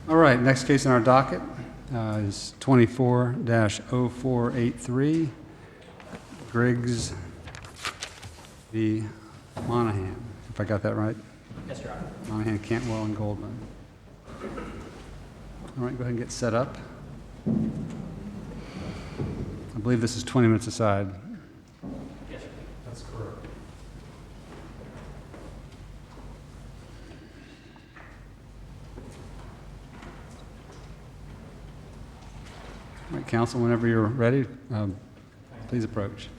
All right, next case on our docket is 24-0483, Griggs v. Monahan, if I got that right. Yes, Your Honor. Monahan, Cantwell, and Goldman. All right, go ahead and get set up. I believe this is 20 minutes aside. Yes, sir. That's correct. All right, counsel, whenever you're ready, please approach.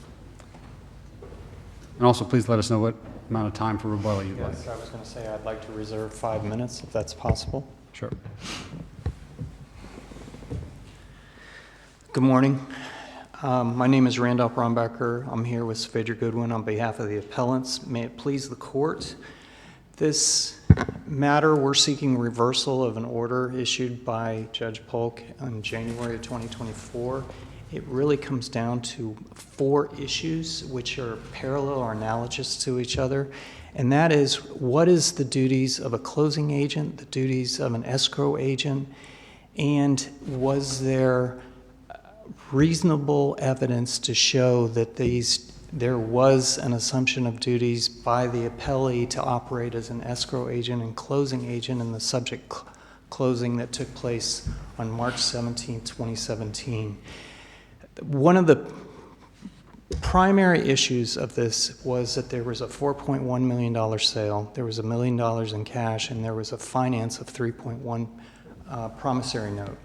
And also, please let us know what amount of time for rebuttal you'd like. Yes, I was going to say I'd like to reserve 5 minutes, if that's possible. Sure. Good morning. My name is Randolph Brombecker. I'm here with Svedra Goodwin on behalf of the appellants. May it please the court, this matter, we're seeking reversal of an order issued by Judge Polk in January of 2024. It really comes down to 4 issues which are parallel or analogous to each other, and that is, what is the duties of a closing agent, the duties of an escrow agent, and was there reasonable evidence to show that there was an assumption of duties by the appellee to operate as an escrow agent and closing agent in the subject closing that took place on March 17, 2017. One of the primary issues of this was that there was a $4.1 million sale, there was $1 million in cash, and there was a finance of 3.1 promissory note.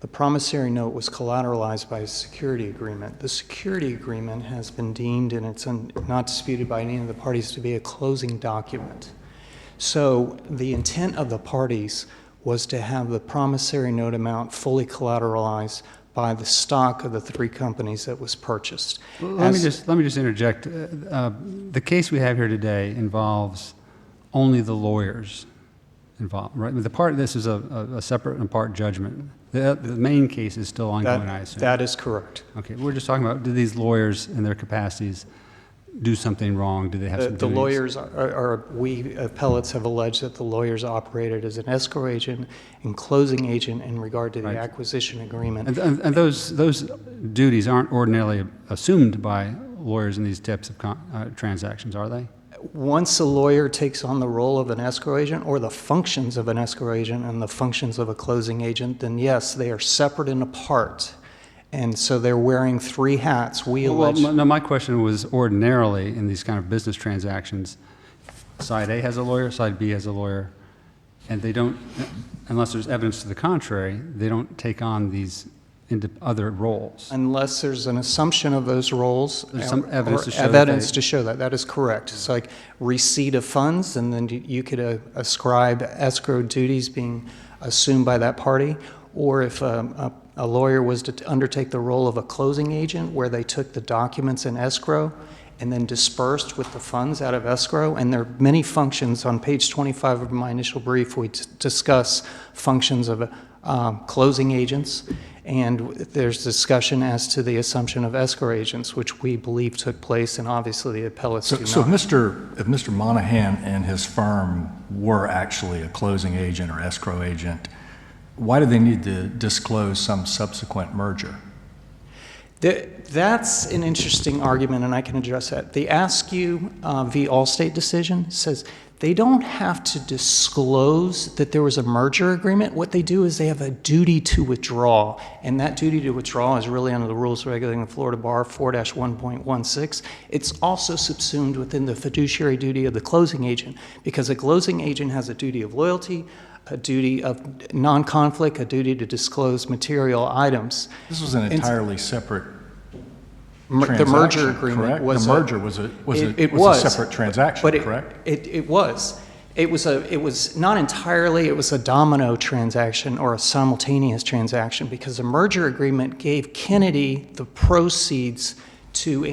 The promissory note was collateralized by a security agreement. The security agreement has been deemed, and it's not disputed by any of the parties, to be a closing document. So the intent of the parties was to have the promissory note amount fully collateralized by the stock of the 3 companies that was purchased. Well, let me just interject. The case we have here today involves only the lawyers involved, right? The part of this is a separate and apart judgment. The main case is still ongoing, I assume. That is correct. Okay, we're just talking about, do these lawyers in their capacities do something wrong? Do they have some The duties? lawyers we appellates have alleged that the lawyers operated as an escrow agent and closing agent in regard to the Right. acquisition agreement. And those duties aren't ordinarily assumed by lawyers in these types of transactions, are they? Once a lawyer takes on the role of an escrow agent or the functions of an escrow agent and the functions of a closing agent, then yes, they are separate and apart. And so they're wearing 3 hats. Well, no, my question was ordinarily in these kind of business transactions, side A has a lawyer, side B has a lawyer, and they don't, unless there's evidence to the contrary, they don't take on these into other roles. Unless there's an assumption of those roles. There's some evidence to show evidence to show that. That is correct. It's like receipt of funds, and then you could ascribe escrow duties being assumed by that party. Or if a lawyer was to undertake the role of a closing agent, where they took the documents in escrow and then dispersed with the funds out of escrow. And there are many functions. On page 25 of my initial brief, we discuss functions of closing agents. And there's discussion as to the assumption of escrow agents, which we believe took place, and obviously the appellates do not. So if Mr. Monahan and his firm were actually a closing agent or escrow agent, why do they need to disclose some subsequent merger? That's an interesting argument, and I can address that. The Askew v. Allstate decision says they don't have to disclose that there was a merger agreement. What they do is they have a duty to withdraw, and that duty to withdraw is really under the rules regulating the Florida Bar 4-1.16. It's also subsumed within the fiduciary duty of the closing agent, because a closing agent has a duty of loyalty, a duty of non-conflict, a duty to disclose material items. This was an entirely separate The transaction, merger agreement correct? was The merger was a separate transaction, but correct? It was. It was not entirely. It was a domino transaction or a simultaneous transaction, because the merger agreement gave Kennedy the proceeds to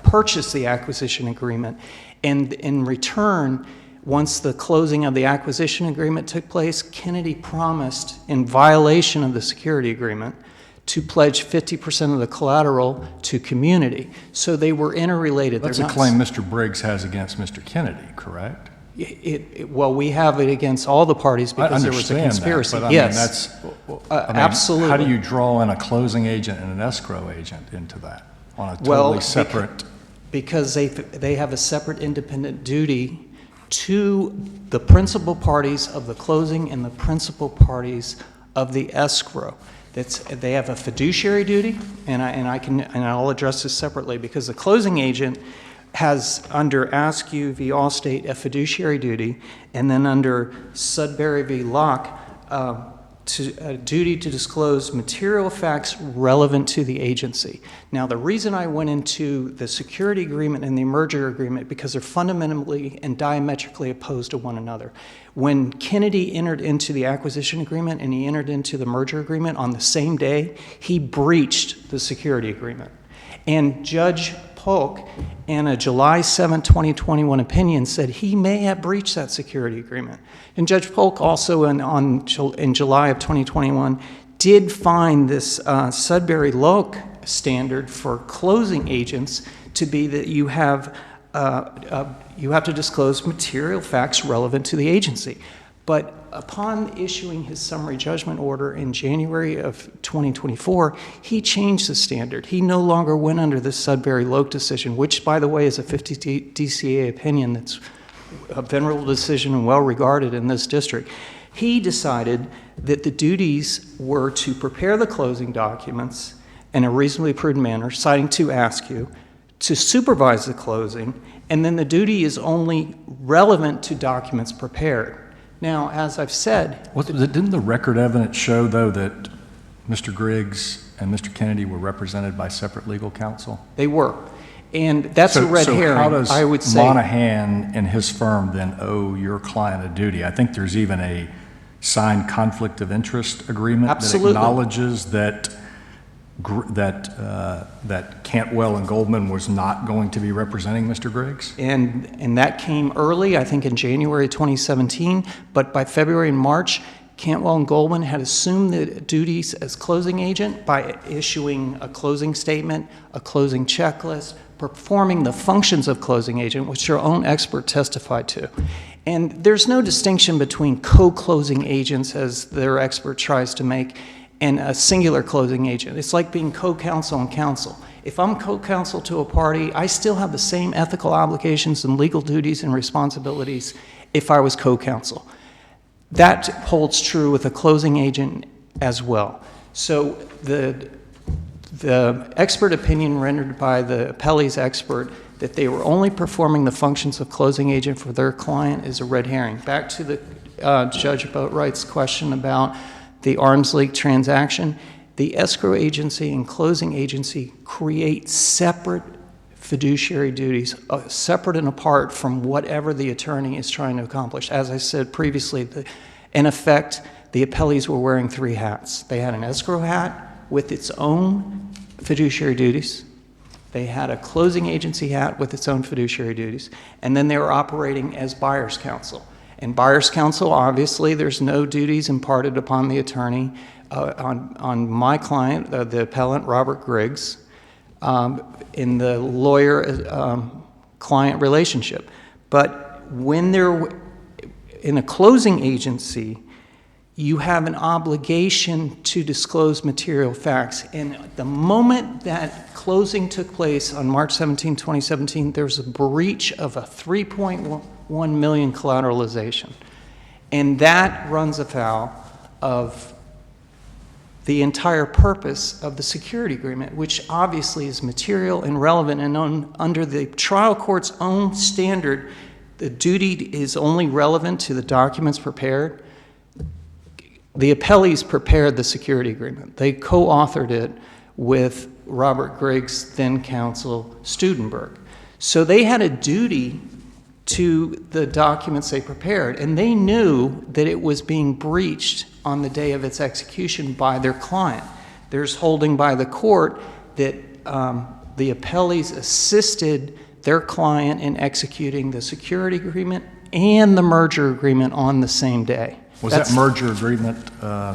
purchase the acquisition agreement, and in return, once the closing of the acquisition agreement took place, Kennedy promised, in violation of the security agreement, to pledge 50% of the collateral to community. So they were interrelated. That's a claim Mr. Briggs has against Mr. Kennedy, correct? Well, we have it against all the parties I because there was a understand conspiracy. that, but I Yes. mean, I mean, Absolutely. How do you draw in a closing agent and an escrow agent into that on a Well, totally separate? Because they have a separate independent duty to the principal parties of the closing and the principal parties of the escrow. They have a fiduciary duty, and I'll address this separately, because the closing agent has, under Askew v. Allstate, a fiduciary duty, and then under Sudbury v. Locke, a duty to disclose material facts relevant to the agency. Now, the reason I went into the security agreement and the merger agreement, because they're fundamentally and diametrically opposed to one another. When Kennedy entered into the acquisition agreement and he entered into the merger agreement on the same day, he breached the security agreement. And Judge Polk, in a July 7, 2021 opinion, said he may have breached that security agreement. And Judge Polk also, in July of 2021, did find this Sudbury Locke standard for closing agents to be that you have to disclose material facts relevant to the agency. But upon issuing his summary judgment order in January of 2024, he changed the standard. He no longer went under the Sudbury Locke decision, which, by the way, is a 50 DCA opinion that's a venerable decision and well regarded in this district. He decided that the duties were to prepare the closing documents in a reasonably prudent manner, citing to Askew, to supervise the closing, and then the duty is only relevant to documents prepared. Now, as I've said... Didn't the record evidence show, though, that Mr. Griggs and Mr. Kennedy were represented by separate legal counsel? They were. And that's a red herring, I would say. So how does Monahan and his firm then owe your client a duty? I think there's even a signed conflict of interest agreement Absolutely. that acknowledges that Cantwell and Goldman was not going to be representing Mr. Griggs? And that came early, I think in January 2017, but by February and March, Cantwell and Goldman had assumed the duties as closing agent by issuing a closing statement, a closing checklist, performing the functions of closing agent, which their own expert testified to. And there's no distinction between co-closing agents, as their expert tries to make, and a singular closing agent. It's like being co-counsel and counsel. If I'm co-counsel to a party, I still have the same ethical obligations and legal duties and responsibilities if I was co-counsel. That holds true with a closing agent as well. So the expert opinion rendered by the appellee's expert that they were only performing the functions of closing agent for their client is a red herring. Back to the Judge Boatwright's question about the arms length transaction, the escrow agency and closing agency create separate fiduciary duties, separate and apart from whatever the attorney is trying to accomplish. As I said previously, in effect, the appellees were wearing three hats. They had an escrow hat with its own fiduciary duties. They had a closing agency hat with its own fiduciary duties. And then they were operating as buyer's counsel. And buyer's counsel, obviously, there's no duties imparted upon the attorney on my client, the appellant, Robert Griggs, in the lawyer-client relationship. But when they're in a closing agency, you have an obligation to disclose material facts. And the moment that closing took place on March 17, 2017, there was a breach of a $3.1 million collateralization. And that runs afoul of the entire purpose of the security agreement, which obviously is material and relevant, and under the trial court's own standard, the duty is only relevant to the documents prepared. The appellees prepared the security agreement. They co-authored it with Robert Griggs' then counsel, Studenberg. So they had a duty to the documents they prepared, and they knew that it was being breached on the day of its execution by their client. There's holding by the court that the appellees assisted their client in executing the security agreement and the merger agreement on the same day. Was that merger agreement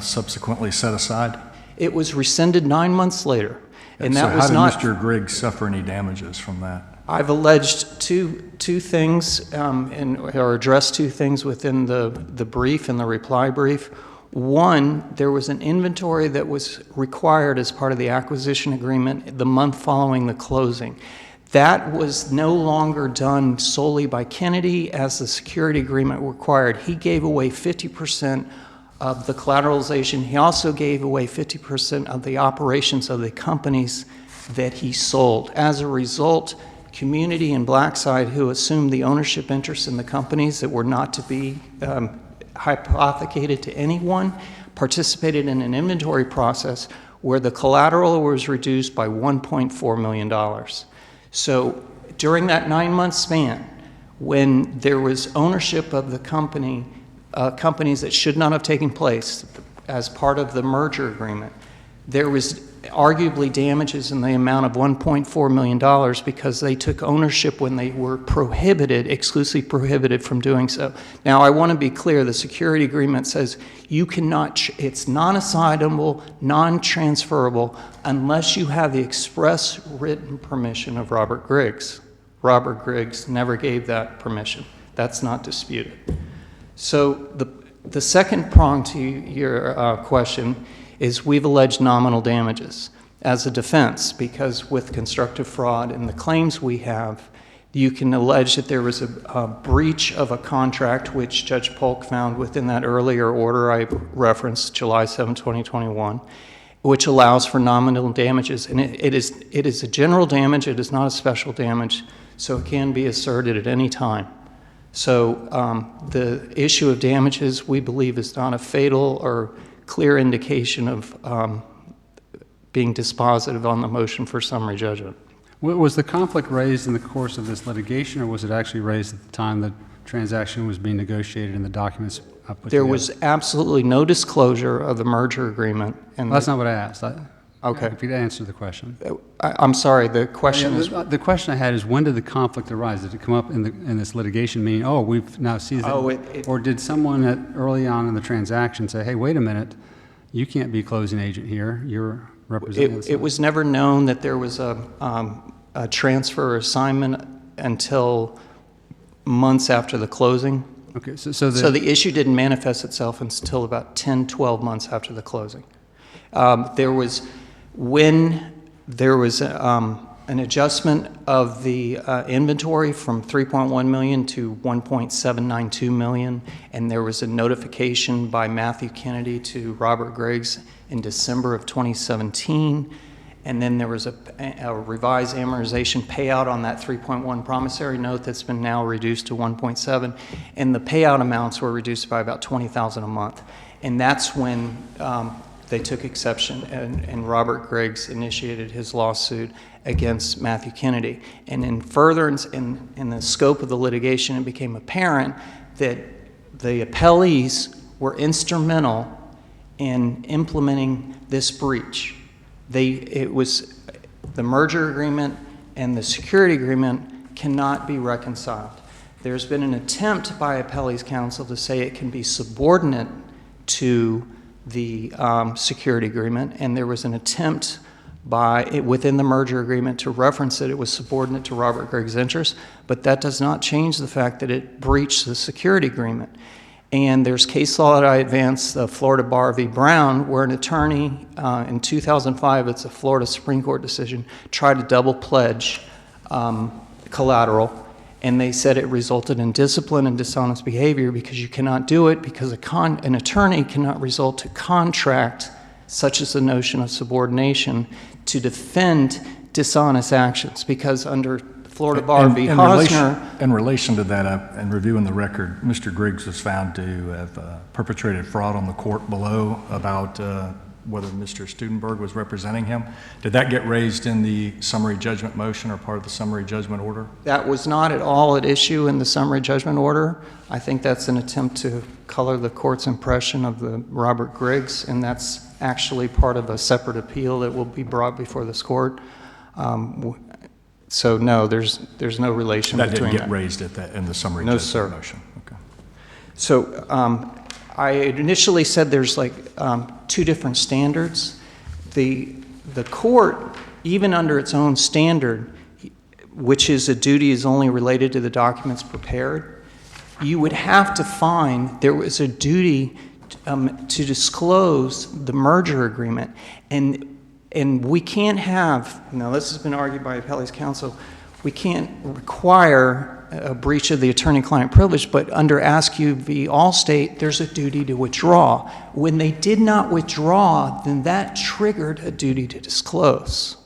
subsequently set aside? It was rescinded 9 months later. And so that was how did not... Mr. Griggs suffer any damages from that? I've alleged two things, or addressed two things within the brief and the reply brief. One, there was an inventory that was required as part of the acquisition agreement the month following the closing. That was no longer done solely by Kennedy as the security agreement required. He gave away 50% of the collateralization. He also gave away 50% of the operations of the companies that he sold. As a result, Community and Blackside, who assumed the ownership interest in the companies that were not to be hypothecated to anyone, participated in an inventory process where the collateral was reduced by $1.4 million. So during that 9-month span, when there was ownership of the companies that should not have taken place as part of the merger agreement, there was arguably damages in the amount of $1.4 million because they took ownership when they were exclusively prohibited from doing so. Now, I want to be clear, the security agreement says you cannot, it's non-assignable, non-transferable, unless you have the express written permission of Robert Griggs. Robert Griggs never gave that permission. That's not disputed. So the second prong to your question is we've alleged nominal damages as a defense, because with constructive fraud and the claims we have, you can allege that there was a breach of a contract, which Judge Polk found within that earlier order I referenced, July 7, 2021, which allows for nominal damages. And it is a general damage, it is not a special damage, so it can be asserted at any time. So the issue of damages, we believe, is not a fatal or clear indication of being dispositive on the motion for summary judgment. Was the conflict raised in the course of this litigation, or was it actually raised at the time the transaction was being negotiated and the documents put together? There was absolutely no disclosure of the merger agreement. And Well, that's not what I asked. Okay. If you'd answer the question. I'm sorry, the question is... The question I had is, when did the conflict arise? Did it come up in this litigation, meaning, oh, we've now seized it? Or did someone early on in the transaction say, hey, wait a minute, you can't be closing agent here, you're representing... It was never known that there was a transfer or assignment until months after the closing. Okay, so the issue didn't manifest itself until about 10, 12 months after the closing. When there was an adjustment of the inventory from $3.1 million to $1.792 million, and there was a notification by Matthew Kennedy to Robert Griggs in December of 2017, and then there was a revised amortization payout on that 3.1 promissory note that's been now reduced to 1.7, and the payout amounts were reduced by about $20,000 a month. And that's when they took exception, and Robert Griggs initiated his lawsuit against Matthew Kennedy. And in furtherance, in the scope of the litigation, it became apparent that the appellees were instrumental in implementing this breach. It was the merger agreement and the security agreement cannot be reconciled. There's been an attempt by appellees counsel to say it can be subordinate to the security agreement, and there was an attempt within the merger agreement to reference that it was subordinate to Robert Griggs' interests, but that does not change the fact that it breached the security agreement. And there's case law that I advanced, the Florida Bar v. Brown, where an attorney in 2005, it's a Florida Supreme Court decision, tried to double pledge collateral, and they said it resulted in discipline and dishonest behavior because you cannot do it because an attorney cannot result to contract, such as the notion of subordination, to defend dishonest actions, because under Florida Bar v. Hosner... In relation to that, in reviewing the record, Mr. Griggs was found to have perpetrated fraud on the court below about whether Mr. Studenberg was representing him. Did that get raised in the summary judgment motion or part of the summary judgment order? That was not at all at issue in the summary judgment order. I think that's an attempt to color the court's impression of the Robert Griggs, and that's actually part of a separate appeal that will be brought before this court. So no, there's no relation between that. That didn't get raised in the summary judgment motion? Okay. So I initially said there's like two different standards. The court, even under its own standard, which is a duty is only related to the documents prepared, you would have to find there was a duty to disclose the merger agreement. And we can't have, now this has been argued by Appellee's counsel, we can't require a breach of the attorney-client privilege, but under Askew v. Allstate, there's a duty to withdraw. When they did not withdraw, then that triggered a duty to disclose,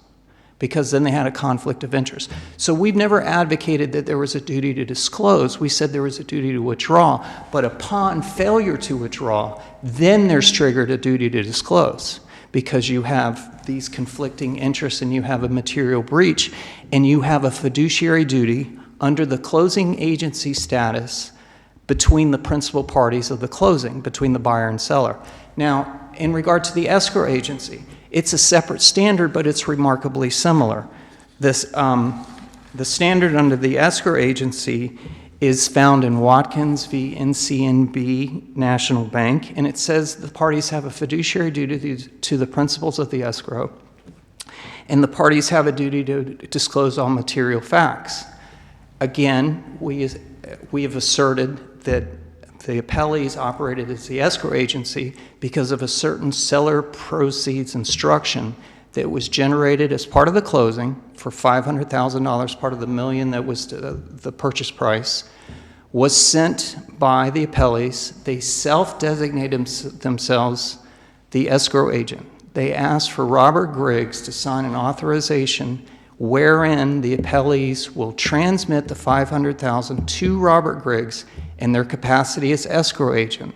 because then they had a conflict of interest. So we've never advocated that there was a duty to disclose. We said there was a duty to withdraw, but upon failure to withdraw, then there's triggered a duty to disclose, because you have these conflicting interests and you have a material breach, and you have a fiduciary duty under the closing agency status between the principal parties of the closing, between the buyer and seller. Now, in regard to the escrow agency, it's a separate standard, but it's remarkably similar. The standard under the escrow agency is found in Watkins v. NCNB National Bank, and it says the parties have a fiduciary duty to the principals of the escrow, and the parties have a duty to disclose all material facts. Again, we have asserted that the appellees operated as the escrow agency because of a certain seller proceeds instruction that was generated as part of the closing for $500,000, part of the $1 million that was the purchase price, was sent by the appellees. They self-designated themselves the escrow agent. They asked for Robert Griggs to sign an authorization wherein the appellees will transmit the $500,000 to Robert Griggs in their capacity as escrow agent.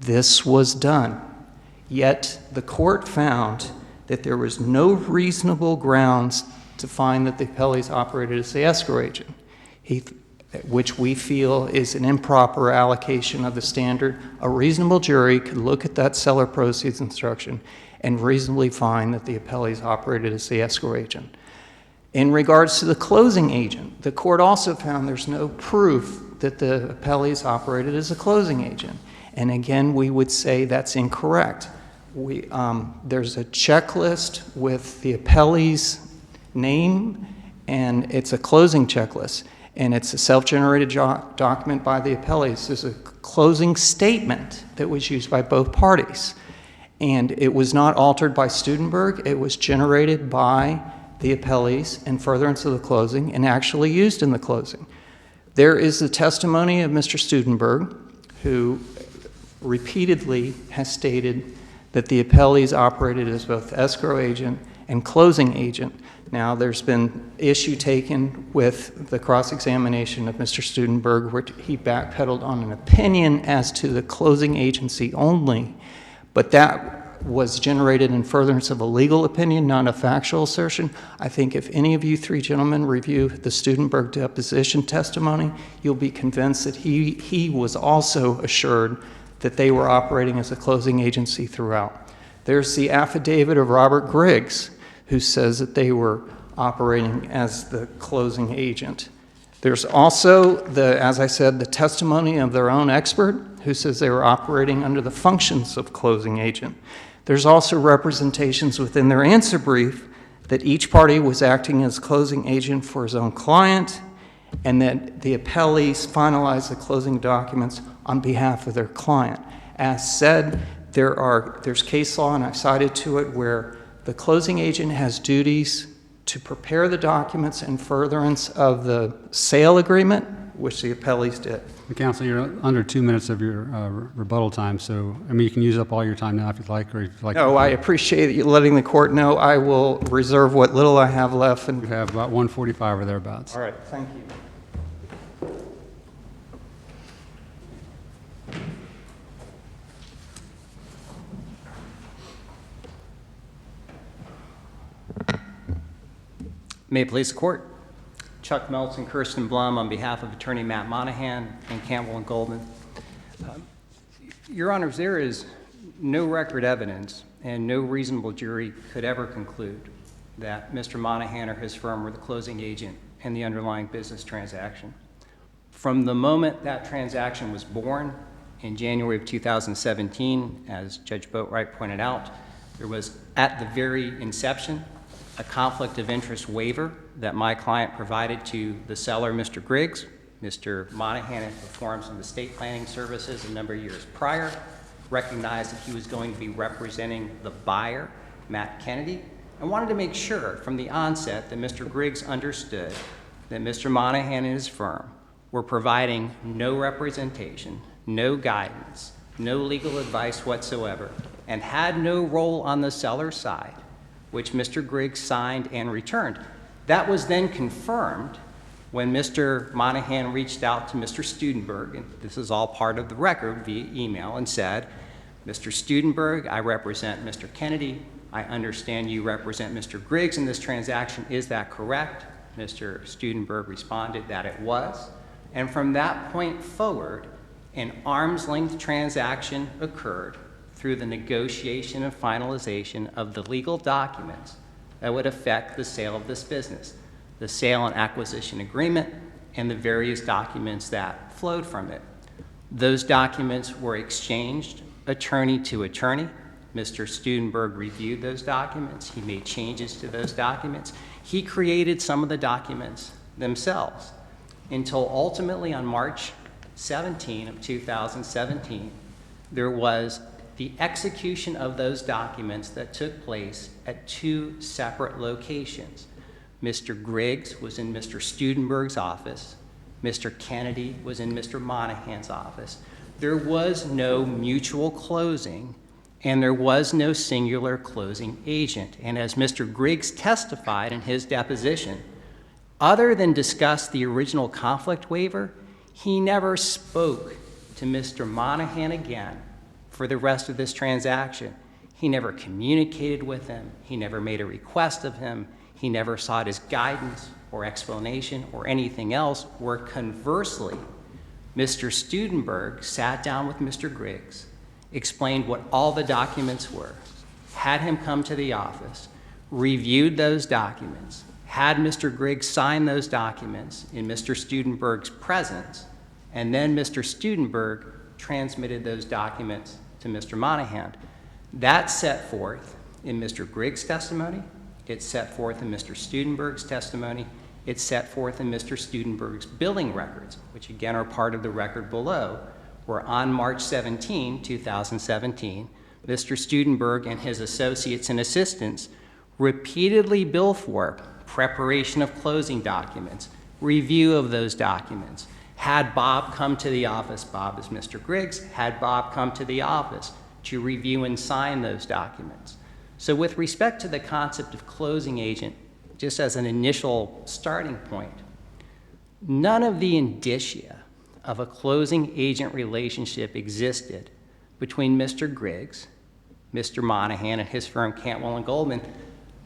This was done. Yet the court found that there was no reasonable grounds to find that the appellees operated as the escrow agent, which we feel is an improper allocation of the standard. A reasonable jury could look at that seller proceeds instruction and reasonably find that the appellees operated as the escrow agent. In regards to the closing agent, the court also found there's no proof that the appellees operated as a closing agent. And again, we would say that's incorrect. There's a checklist with the appellee's name, and it's a closing checklist. And it's a self-generated document by the appellees. There's a closing statement that was used by both parties. And it was not altered by Studenberg. It was generated by the appellees in furtherance of the closing and actually used in the closing. There is the testimony of Mr. Studenberg, who repeatedly has stated that the appellees operated as both escrow agent and closing agent. Now, there's been issue taken with the cross-examination of Mr. Studenberg, where he backpedaled on an opinion as to the closing agency only, but that was generated in furtherance of a legal opinion, not a factual assertion. I think if any of you three gentlemen review the Studenberg deposition testimony, you'll be convinced that he was also assured that they were operating as a closing agency throughout. There's the affidavit of Robert Griggs, who says that they were operating as the closing agent. There's also, as I said, the testimony of their own expert, who says they were operating under the functions of closing agent. There's also representations within their answer brief that each party was acting as closing agent for his own client, and that the appellees finalized the closing documents on behalf of their client. As said, there's case law, and I've cited to it, where the closing agent has duties to prepare the documents in furtherance of the sale agreement, which the appellees did. Counsel, you're under 2 minutes of your rebuttal time, so, I mean, you can use up all your time now if you'd like, or if you'd like. No, I appreciate you letting the court know. I will reserve what little I have left. We have about 1:45 or thereabouts. All right, thank you. May it please the court. Chuck Meltz and Kirsten Blum on behalf of Attorney Matt Monahan and Campbell and Goldman. Your Honors, there is no record evidence and no reasonable jury could ever conclude that Mr. Monahan or his firm were the closing agent in the underlying business transaction. From the moment that transaction was born in January of 2017, as Judge Boatwright pointed out, there was, at the very inception, a conflict of interest waiver that my client provided to the seller, Mr. Griggs. Mr. Monahan had performed some estate planning services a number of years prior, recognized that he was going to be representing the buyer, Matt Kennedy, and wanted to make sure from the onset that Mr. Griggs understood that Mr. Monahan and his firm were providing no representation, no guidance, no legal advice whatsoever, and had no role on the seller's side, which Mr. Griggs signed and returned. That was then confirmed when Mr. Monahan reached out to Mr. Studenberg, and this is all part of the record via email, and said, Mr. Studenberg, I represent Mr. Kennedy. I understand you represent Mr. Griggs in this transaction. Is that correct? Mr. Studenberg responded that it was. And from that point forward, an arm's length transaction occurred through the negotiation and finalization of the legal documents that would affect the sale of this business, the sale and acquisition agreement, and the various documents that flowed from it. Those documents were exchanged attorney to attorney. Mr. Studenberg reviewed those documents. He made changes to those documents. He created some of the documents themselves until ultimately on March 17 of 2017, there was the execution of those documents that took place at two separate locations. Mr. Griggs was in Mr. Studenberg's office. Mr. Kennedy was in Mr. Monahan's office. There was no mutual closing, and there was no singular closing agent. And as Mr. Griggs testified in his deposition, other than discuss the original conflict waiver, he never spoke to Mr. Monahan again for the rest of this transaction. He never communicated with him. He never made a request of him. He never sought his guidance or explanation or anything else, where conversely, Mr. Studenberg sat down with Mr. Griggs, explained what all the documents were, had him come to the office, reviewed those documents, had Mr. Griggs sign those documents in Mr. Studenberg's presence, and then Mr. Studenberg transmitted those documents to Mr. Monahan. That's set forth in Mr. Griggs' testimony. It's set forth in Mr. Studenberg's testimony. It's set forth in Mr. Studenberg's billing records, which again are part of the record below, where on March 17, 2017, Mr. Studenberg and his associates and assistants repeatedly bill for preparation of closing documents, review of those documents, had Bob come to the office, Bob is Mr. Griggs, had Bob come to the office to review and sign those documents. So with respect to the concept of closing agent, just as an initial starting point, none of the indicia of a closing agent relationship existed between Mr. Griggs, Mr. Monahan, and his firm Cantwell and Goldman,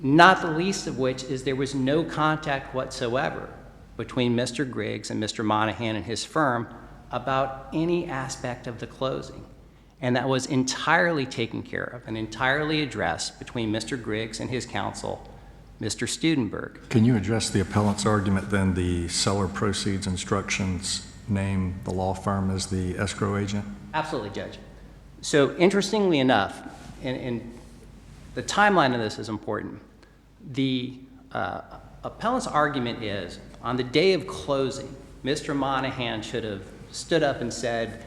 not the least of which is there was no contact whatsoever between Mr. Griggs and Mr. Monahan and his firm about any aspect of the closing. And that was entirely taken care of and entirely addressed between Mr. Griggs and his counsel, Mr. Studenberg. Can you address the appellant's argument then the seller proceeds instructions name the law firm as the escrow agent? Absolutely, Judge. So interestingly enough, and the timeline of this is important, the appellant's argument is on the day of closing, Mr. Monahan should have stood up and said,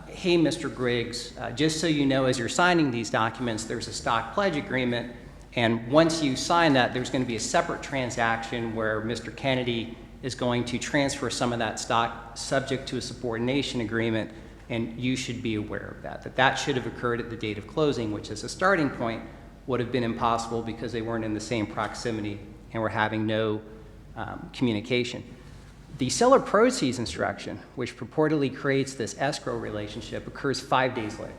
hey, Mr. Griggs, just so you know, as you're signing these documents, there's a stock pledge agreement, and once you sign that, there's going to be a separate transaction where Mr. Kennedy is going to transfer some of that stock subject to a subordination agreement, and you should be aware of that. That should have occurred at the date of closing, which as a starting point would have been impossible because they weren't in the same proximity and were having no communication. The seller proceeds instruction, which purportedly creates this escrow relationship, occurs 5 days later.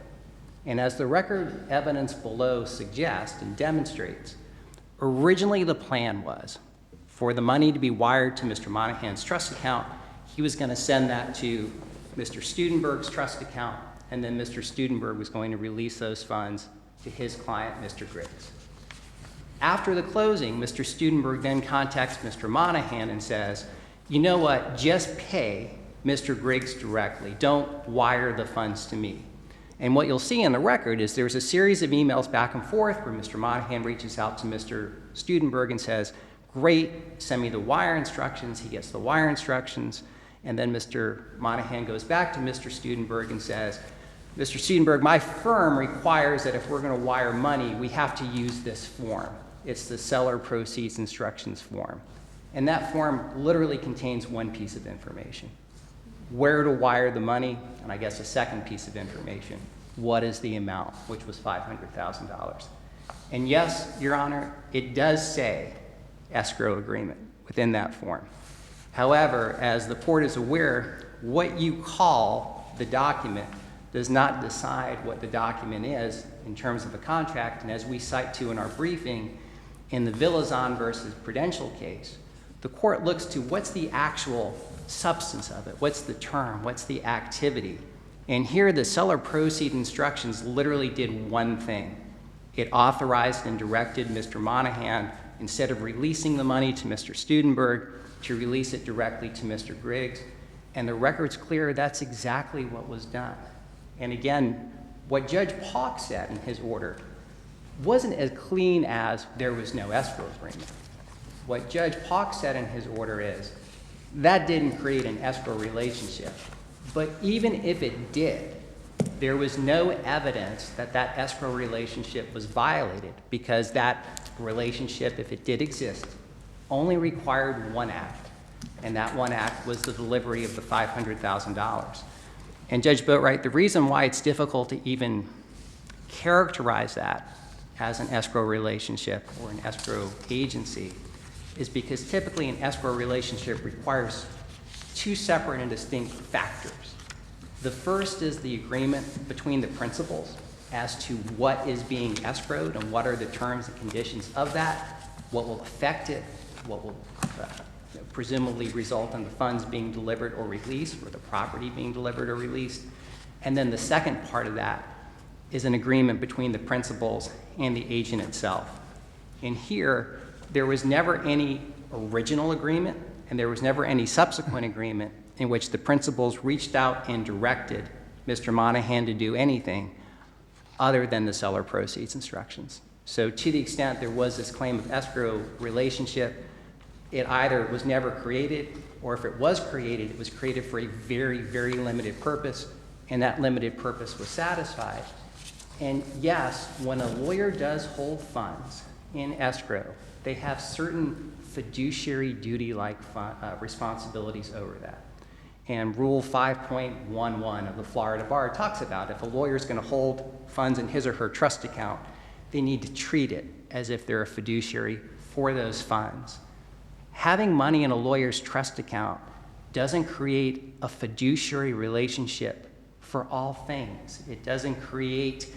And as the record evidence below suggests and demonstrates, originally the plan was for the money to be wired to Mr. Monahan's trust account. He was going to send that to Mr. Studenberg's trust account, and then Mr. Studenberg was going to release those funds to his client, Mr. Griggs. After the closing, Mr. Studenberg then contacts Mr. Monahan and says, you know what, just pay Mr. Griggs directly. Don't wire the funds to me. And what you'll see in the record is there's a series of emails back and forth where Mr. Monahan reaches out to Mr. Studenberg and says, great, send me the wire instructions. He gets the wire instructions, and then Mr. Monahan goes back to Mr. Studenberg and says, Mr. Studenberg, my firm requires that if we're going to wire money, we have to use this form. It's the seller proceeds instructions form. And that form literally contains one piece of information: where to wire the money, and I guess a second piece of information: what is the amount, which was $500,000. And yes, Your Honor, it does say escrow agreement within that form. However, as the court is aware, what you call the document does not decide what the document is in terms of a contract. And as we cite to in our briefing, in the Villazon versus Prudential case, the court looks to what's the actual substance of it, what's the term, what's the activity. And here the seller proceed instructions literally did one thing. It authorized and directed Mr. Monahan, instead of releasing the money to Mr. Studenberg, to release it directly to Mr. Griggs. And the record's clear that's exactly what was done. And again, what Judge Pauck said in his order wasn't as clean as there was no escrow agreement. What Judge Pauck said in his order is that didn't create an escrow relationship. But even if it did, there was no evidence that that escrow relationship was violated, because that relationship, if it did exist, only required one act, and that one act was the delivery of the $500,000. And Judge Boatwright, the reason why it's difficult to even characterize that as an escrow relationship or an escrow agency is because typically an escrow relationship requires two separate and distinct factors. The first is the agreement between the principals as to what is being escrowed and what are the terms and conditions of that, what will affect it, what will presumably result in the funds being delivered or released, or the property being delivered or released. And then the second part of that is an agreement between the principals and the agent itself. And here, there was never any original agreement, and there was never any subsequent agreement in which the principals reached out and directed Mr. Monahan to do anything other than the seller proceeds instructions. So to the extent there was this claim of escrow relationship, it either was never created, or if it was created, it was created for a very, very limited purpose, and that limited purpose was satisfied. And yes, when a lawyer does hold funds in escrow, they have certain fiduciary duty-like responsibilities over that. And Rule 5.11 of the Florida Bar talks about if a lawyer is going to hold funds in his or her trust account, they need to treat it as if they're a fiduciary for those funds. Having money in a lawyer's trust account doesn't create a fiduciary relationship for all things. It doesn't create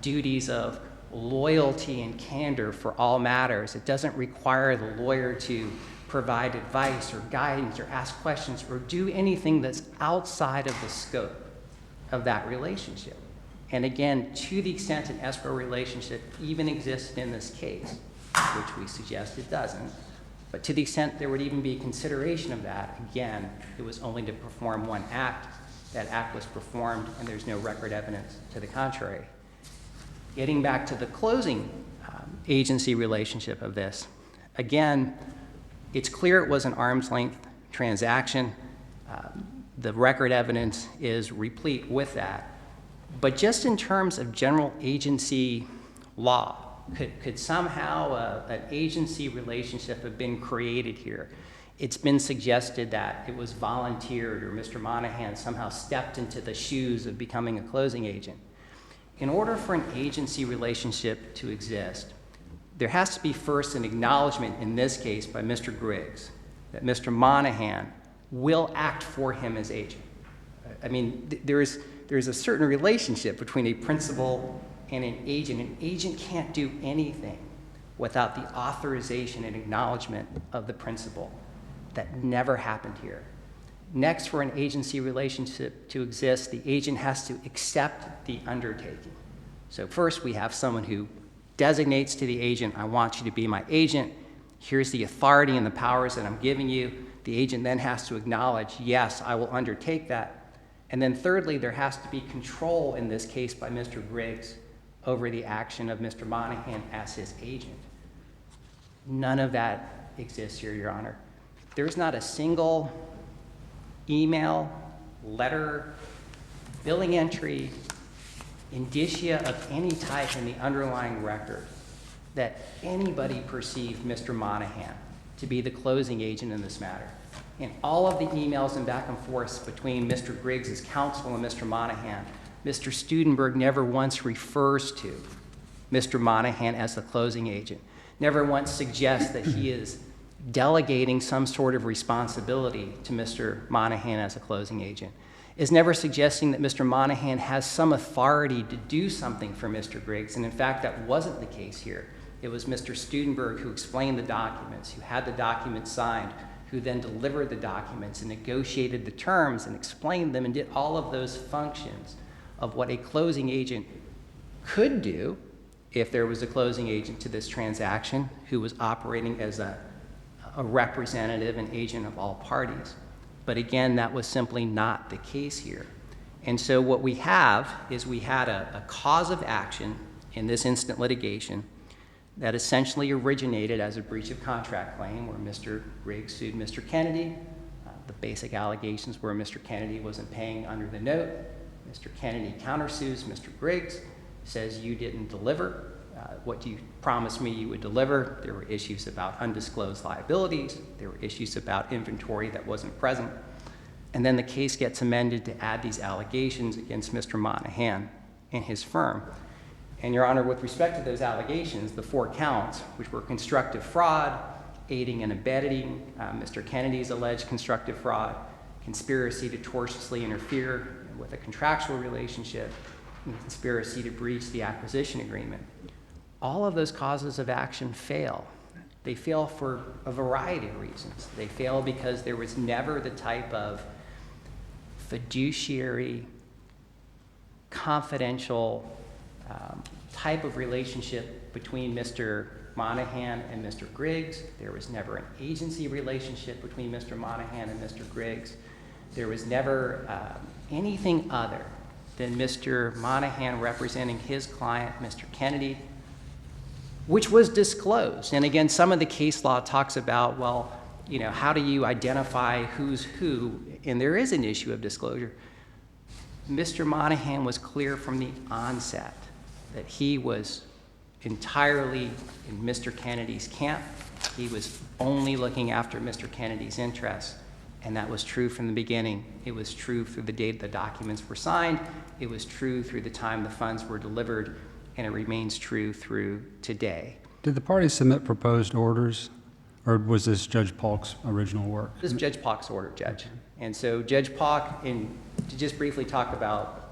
duties of loyalty and candor for all matters. It doesn't require the lawyer to provide advice or guidance or ask questions or do anything that's outside of the scope of that relationship. And again, to the extent an escrow relationship even exists in this case, which we suggest it doesn't, but to the extent there would even be consideration of that, again, it was only to perform one act. That act was performed, and there's no record evidence to the contrary. Getting back to the closing agency relationship of this, again, it's clear it was an arm's length transaction. The record evidence is replete with that. But just in terms of general agency law, could somehow an agency relationship have been created here? It's been suggested that it was volunteered or Mr. Monahan somehow stepped into the shoes of becoming a closing agent. In order for an agency relationship to exist, there has to be first an acknowledgement, in this case by Mr. Griggs, that Mr. Monahan will act for him as agent. I mean, there's a certain relationship between a principal and an agent. An agent can't do anything without the authorization and acknowledgement of the principal. That never happened here. Next, for an agency relationship to exist, the agent has to accept the undertaking. So first, we have someone who designates to the agent, I want you to be my agent. Here's the authority and the powers that I'm giving you. The agent then has to acknowledge, yes, I will undertake that. And then thirdly, there has to be control, in this case by Mr. Griggs, over the action of Mr. Monahan as his agent. None of that exists here, Your Honor. There's not a single email, letter, billing entry, indicia of any type in the underlying record that anybody perceived Mr. Monahan to be the closing agent in this matter. In all of the emails and back and forths between Mr. Griggs' counsel and Mr. Monahan, Mr. Studenberg never once refers to Mr. Monahan as the closing agent, never once suggests that he is delegating some sort of responsibility to Mr. Monahan as a closing agent, is never suggesting that Mr. Monahan has some authority to do something for Mr. Griggs, and in fact, that wasn't the case here. It was Mr. Studenberg who explained the documents, who had the documents signed, who then delivered the documents and negotiated the terms and explained them and did all of those functions of what a closing agent could do if there was a closing agent to this transaction who was operating as a representative and agent of all parties. But again, that was simply not the case here. And so what we have is we had a cause of action in this instant litigation that essentially originated as a breach of contract claim where Mr. Griggs sued Mr. Kennedy. The basic allegations were Mr. Kennedy wasn't paying under the note. Mr. Kennedy countersues Mr. Griggs, says you didn't deliver what you promised me you would deliver. There were issues about undisclosed liabilities. There were issues about inventory that wasn't present. And then the case gets amended to add these allegations against Mr. Monahan and his firm. And Your Honor, with respect to those allegations, the 4 counts, which were constructive fraud, aiding and abetting Mr. Kennedy's alleged constructive fraud, conspiracy to tortiously interfere with a contractual relationship, and conspiracy to breach the acquisition agreement. All of those causes of action fail. They fail for a variety of reasons. They fail because there was never the type of fiduciary, confidential type of relationship between Mr. Monahan and Mr. Griggs. There was never an agency relationship between Mr. Monahan and Mr. Griggs. There was never anything other than Mr. Monahan representing his client, Mr. Kennedy, which was disclosed. And again, some of the case law talks about, well, you know, how do you identify who's who? And there is an issue of disclosure. Mr. Monahan was clear from the onset that he was entirely in Mr. Kennedy's camp. He was only looking after Mr. Kennedy's interests. And that was true from the beginning. It was true through the date the documents were signed. It was true through the time the funds were delivered. And it remains true through today. Did the parties submit proposed orders, or was this Judge Polk's original work? This is Judge Polk's order, Judge. And so Judge Polk, and to just briefly talk about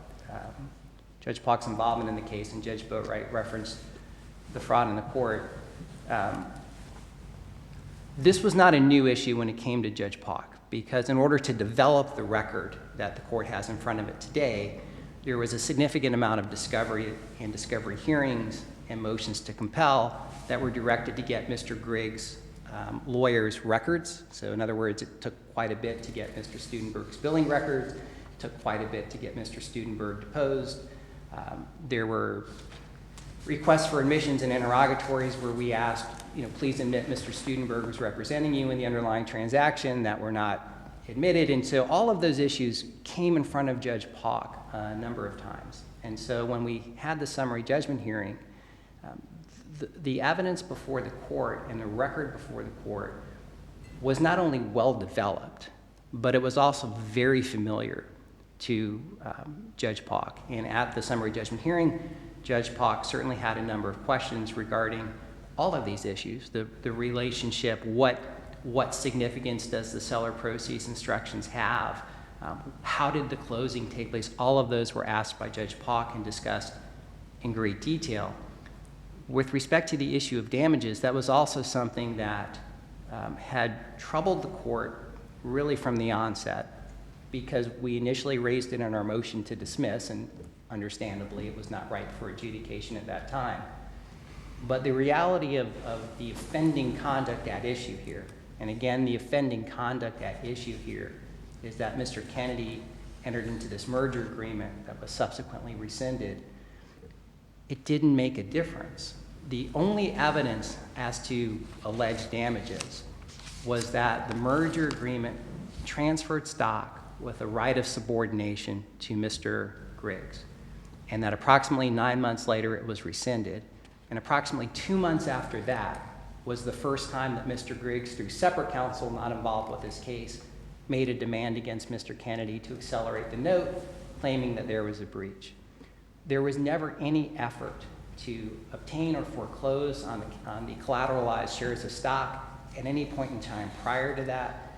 Judge Polk's involvement in the case, and Judge Boatwright referenced the fraud in the court. This was not a new issue when it came to Judge Polk, because in order to develop the record that the court has in front of it today, there was a significant amount of discovery and discovery hearings and motions to compel that were directed to get Mr. Griggs' lawyers' records. So in other words, it took quite a bit to get Mr. Studenberg's billing records. It took quite a bit to get Mr. Studenberg deposed. There were requests for admissions and interrogatories where we asked, you know, please admit Mr. Studenberg was representing you in the underlying transaction that were not admitted. And so all of those issues came in front of Judge Polk a number of times. And so when we had the summary judgment hearing, the evidence before the court and the record before the court was not only well developed, but it was also very familiar to Judge Polk. And at the summary judgment hearing, Judge Polk certainly had a number of questions regarding all of these issues, the relationship, what significance does the seller proceeds instructions have? How did the closing take place? All of those were asked by Judge Polk and discussed in great detail. With respect to the issue of damages, that was also something that had troubled the court really from the onset, because we initially raised it in our motion to dismiss, and understandably it was not ripe for adjudication at that time. But the reality of the offending conduct at issue here, and again, the offending conduct at issue here, is that Mr. Kennedy entered into this merger agreement that was subsequently rescinded. It didn't make a difference. The only evidence as to alleged damages was that the merger agreement transferred stock with a right of subordination to Mr. Griggs, and that approximately 9 months later it was rescinded, and approximately 2 months after that was the first time that Mr. Griggs, through separate counsel not involved with this case, made a demand against Mr. Kennedy to accelerate the note, claiming that there was a breach. There was never any effort to obtain or foreclose on the collateralized shares of stock at any point in time prior to that.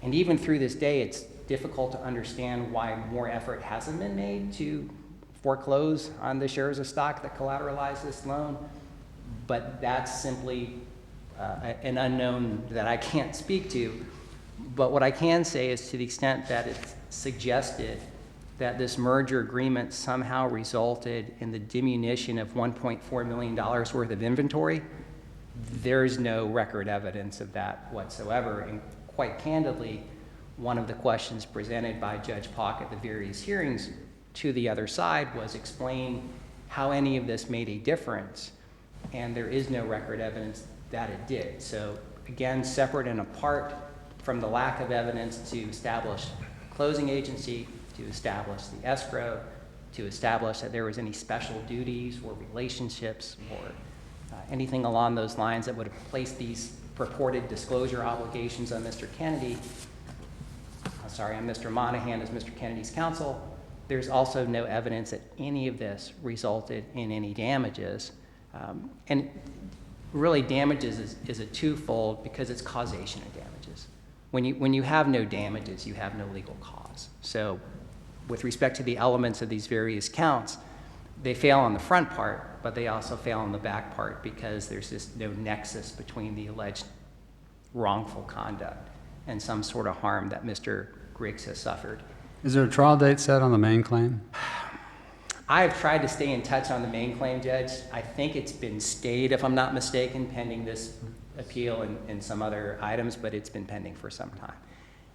And even through this day, it's difficult to understand why more effort hasn't been made to foreclose on the shares of stock that collateralize this loan. But that's simply an unknown that I can't speak to. But what I can say is, to the extent that it's suggested that this merger agreement somehow resulted in the diminution of $1.4 million worth of inventory, there's no record evidence of that whatsoever. And quite candidly, one of the questions presented by Judge Pock at the various hearings to the other side was explain how any of this made a difference, and there is no record evidence that it did. So again, separate and apart from the lack of evidence to establish closing agency, to establish the escrow, to establish that there was any special duties or relationships or anything along those lines that would have placed these purported disclosure obligations on Mr. Kennedy, on Mr. Monahan as Mr. Kennedy's counsel. There's also no evidence that any of this resulted in any damages. And really, damages is a twofold, because it's causation of damages. When you have no damages, you have no legal cause. So with respect to the elements of these various counts, they fail on the front part, but they also fail on the back part, because there's just no nexus between the alleged wrongful conduct and some sort of harm that Mr. Griggs has suffered. Is there a trial date set on the main claim? I've tried to stay in touch on the main claim, Judge. I think it's been stayed, if I'm not mistaken, pending this appeal and some other items, but it's been pending for some time.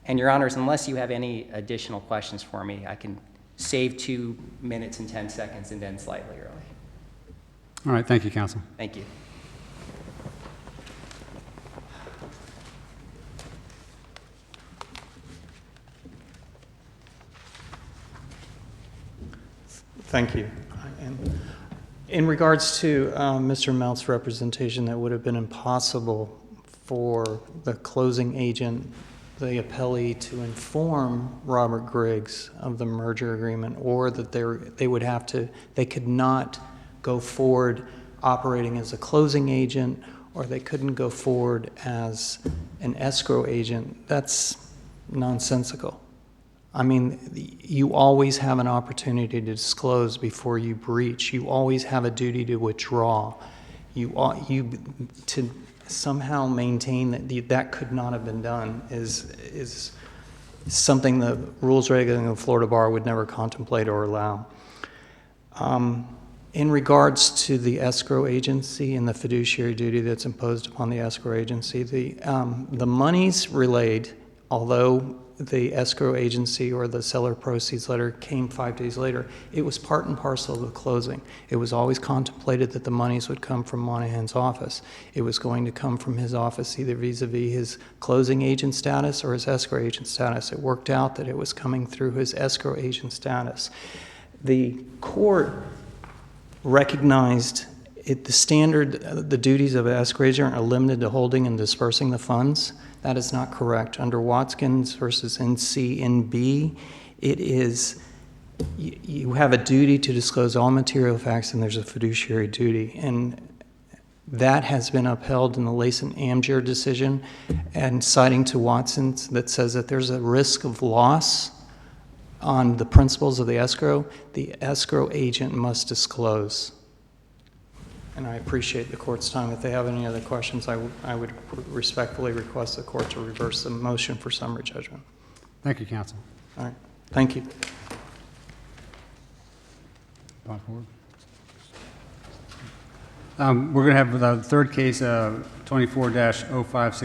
And Your Honors, unless you have any additional questions for me, I can save 2 minutes and 10 seconds and end slightly early. All right, thank you, counsel. Thank you. Thank you. And in regards to Mr. Mount's representation, that would have been impossible for the closing agent, the appellee, to inform Robert Griggs of the merger agreement, or that they could not go forward operating as a closing agent, or they couldn't go forward as an escrow agent. That's nonsensical. I mean, you always have an opportunity to disclose before you breach. You always have a duty to withdraw. To somehow maintain that could not have been done is something the rules regulating the Florida Bar would never contemplate or allow. In regards to the escrow agency and the fiduciary duty that's imposed upon the escrow agency, the monies relayed, although the escrow agency or the seller proceeds letter came 5 days later, it was part and parcel of the closing. It was always contemplated that the monies would come from Monahan's office. It was going to come from his office, either vis-a-vis his closing agent status or his escrow agent status. It worked out that it was coming through his escrow agent status. The court recognized the duties of an escrow agent are limited to holding and dispersing the funds. That is not correct. Under Watkins versus NCNB, it is, you have a duty to disclose all material facts, and there's a fiduciary duty. And that has been upheld in the Layson-Amjir decision, and citing to Watson's that says that there's a risk of loss on the principles of the escrow agent must disclose. And I appreciate the court's time. If they have any other questions, I would respectfully request the court to reverse the motion for summary judgment. Thank you, counsel. All right. Thank you. Going forward. We're going to have the third case, 24-0560.